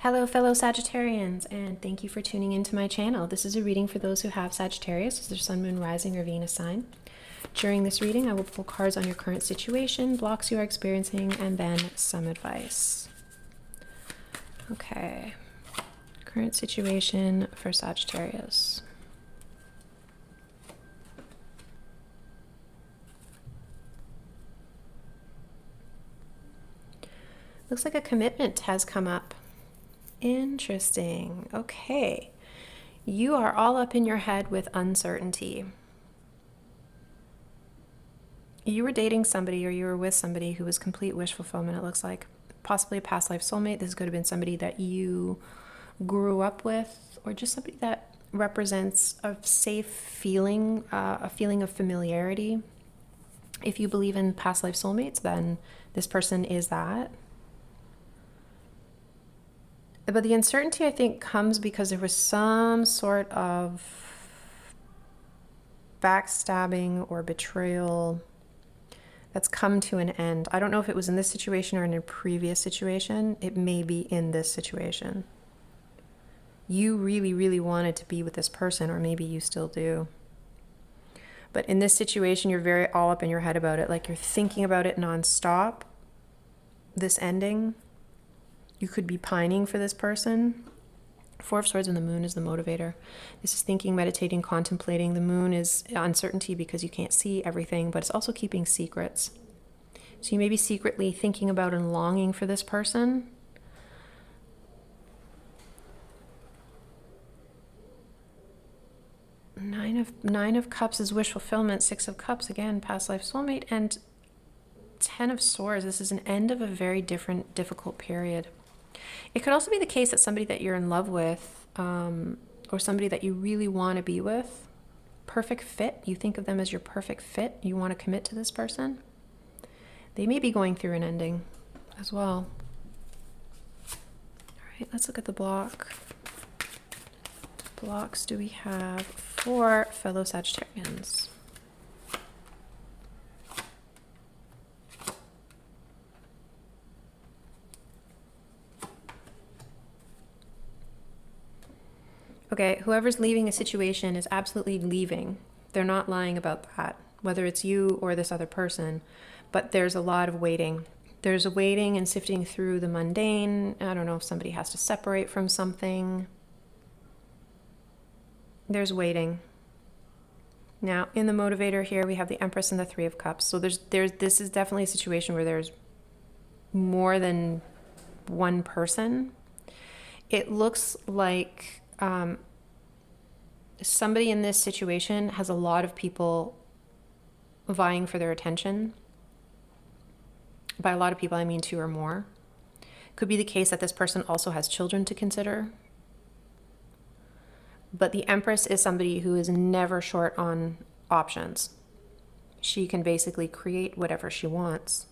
Hello, fellow Sagittarians, and thank you for tuning into my channel. This is a reading for those who have Sagittarius as their sun, moon, rising, or Venus sign. During this reading, I will pull cards on your current situation, blocks you are experiencing, and then some advice. Okay, current situation for Sagittarius. Looks like a commitment has come up. Interesting. Okay. You are all up in your head with uncertainty. You were dating somebody or you were with somebody who was complete wish fulfillment, it looks like. Possibly a past life soulmate. This could have been somebody that you grew up with, or just somebody that represents a safe feeling, a feeling of familiarity. If you believe in past life soulmates, then this person is that. But the uncertainty, I think, comes because there was some sort of backstabbing or betrayal that's come to an end. I don't know if it was in this situation or in a previous situation. It may be in this situation. You really, really wanted to be with this person, or maybe you still do. But in this situation, you're very all up in your head about it. Like you're thinking about it nonstop. This ending. You could be pining for this person. Four of Swords and the Moon is the motivator. This is thinking, meditating, contemplating. The Moon is uncertainty because you can't see everything, but it's also keeping secrets. So you may be secretly thinking about and longing for this person. Nine of Cups is wish fulfillment. Six of Cups, again, past life soulmate. And 10 of Swords, this is an end of a very difficult period. It could also be the case that somebody that you're in love with, or somebody that you really want to be with, perfect fit, you think of them as your perfect fit, you want to commit to this person, they may be going through an ending as well. All right, let's look at the block. Blocks do we have for fellow Sagittarians? Okay, whoever's leaving a situation is absolutely leaving. They're not lying about that, whether it's you or this other person, but there's a lot of waiting. There's a waiting and sifting through the mundane. I don't know if somebody has to separate from something. There's waiting. Now, in the motivator here, we have the Empress and the Three of Cups. So this is definitely a situation where there's more than one person. It looks like somebody in this situation has a lot of people vying for their attention. By a lot of people, I mean two or more. Could be the case that this person also has children to consider. But the Empress is somebody who is never short on options. She can basically create whatever she wants.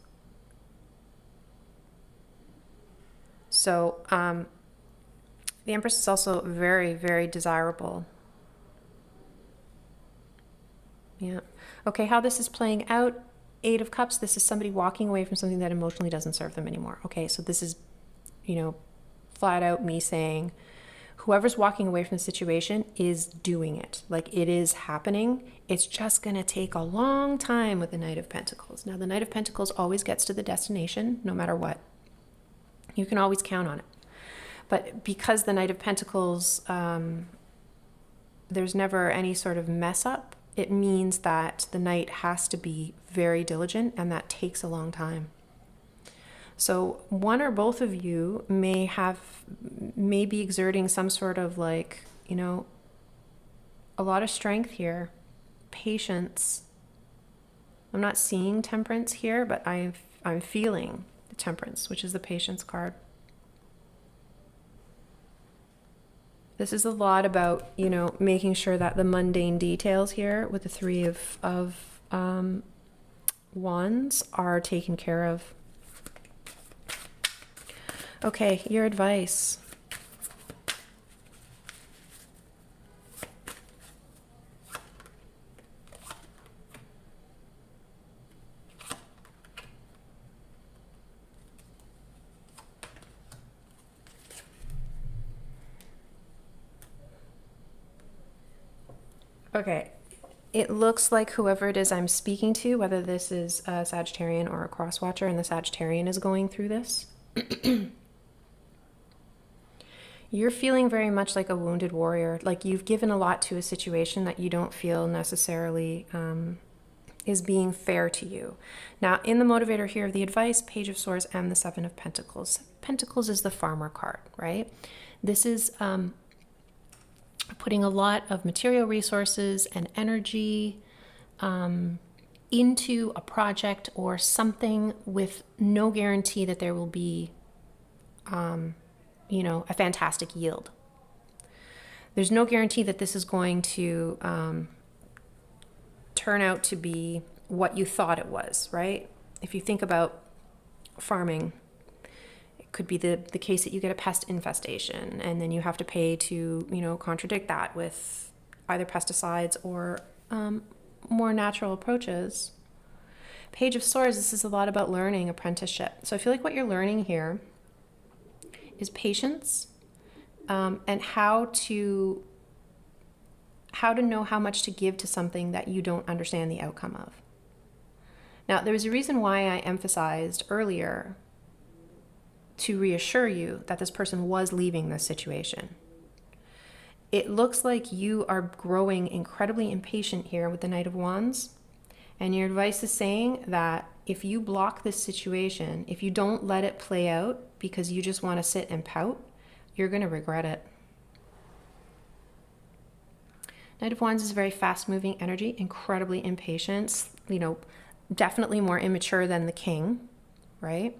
So, the Empress is also very, very desirable. Yeah. Okay, how this is playing out, Eight of Cups, this is somebody walking away from something that emotionally doesn't serve them anymore. Okay, so this is, flat out me saying, whoever's walking away from the situation is doing it. Like it is happening. It's just going to take a long time with the Knight of Pentacles. Now, the Knight of Pentacles always gets to the destination, no matter what. You can always count on it. But because the Knight of Pentacles, there's never any sort of mess up, it means that the Knight has to be very diligent, and that takes a long time. So one or both of you may be exerting some sort of a lot of strength here, patience. I'm not seeing Temperance here, but I'm feeling the Temperance, which is the Patience card. This is a lot about, making sure that the mundane details here with the Three of Wands are taken care of. Okay, your advice. Okay. It looks like whoever it is I'm speaking to, whether this is a Sagittarian or a cross-watcher, and the Sagittarian is going through this, you're feeling very much like a wounded warrior. Like you've given a lot to a situation that you don't feel necessarily is being fair to you. Now, in the motivator here of the advice, Page of Swords and the Seven of Pentacles. Pentacles is the farmer card, right? This is putting a lot of material resources and energy into a project or something with no guarantee that there will be, a fantastic yield. There's no guarantee that this is going to turn out to be what you thought it was, right? If you think about farming, it could be the case that you get a pest infestation and then you have to pay to, contradict that with either pesticides or more natural approaches. Page of Swords, this is a lot about learning, apprenticeship. So I feel like what you're learning here is patience and how to know how much to give to something that you don't understand the outcome of. Now, there was a reason why I emphasized earlier to reassure you that this person was leaving this situation. It looks like you are growing incredibly impatient here with the Knight of Wands, and your advice is saying that if you block this situation, if you don't let it play out because you just want to sit and pout, you're going to regret it. Knight of Wands is very fast-moving energy, incredibly impatient, definitely more immature than the King, right?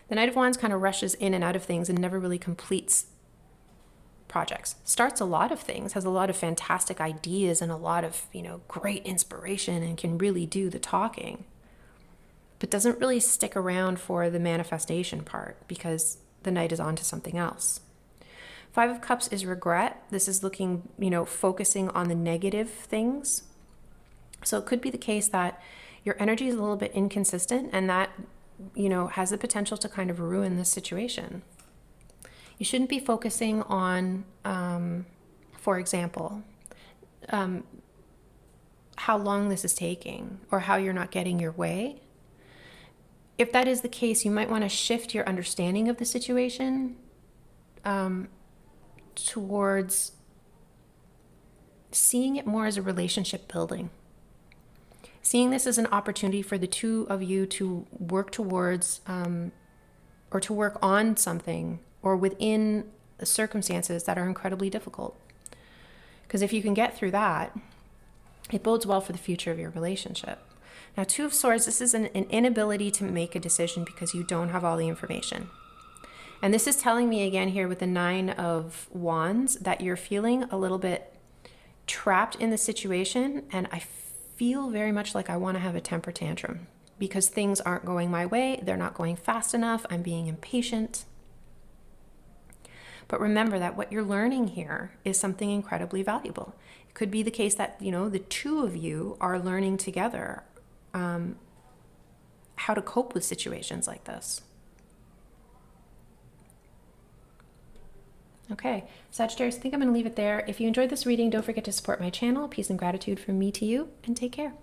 The Knight of Wands kind of rushes in and out of things and never really completes projects. Starts a lot of things, has a lot of fantastic ideas and a lot of, great inspiration and can really do the talking, but doesn't really stick around for the manifestation part because the Knight is on to something else. Five of Cups is regret. This is looking, focusing on the negative things. So it could be the case that your energy is a little bit inconsistent and that, has the potential to kind of ruin this situation. You shouldn't be focusing on, for example, how long this is taking or how you're not getting your way. If that is the case, you might want to shift your understanding of the situation towards seeing it more as a relationship building. Seeing this as an opportunity for the two of you to work towards or to work on something or within the circumstances that are incredibly difficult. Because if you can get through that, it bodes well for the future of your relationship. Now, Two of Swords, this is an inability to make a decision because you don't have all the information. And this is telling me again here with the Nine of Wands that you're feeling a little bit trapped in the situation, and I feel very much like I want to have a temper tantrum because things aren't going my way, they're not going fast enough, I'm being impatient. But remember that what you're learning here is something incredibly valuable. It could be the case that, the two of you are learning together how to cope with situations like this. Okay, Sagittarius, I think I'm going to leave it there. If you enjoyed this reading, don't forget to support my channel. Peace and gratitude from me to you, and take care.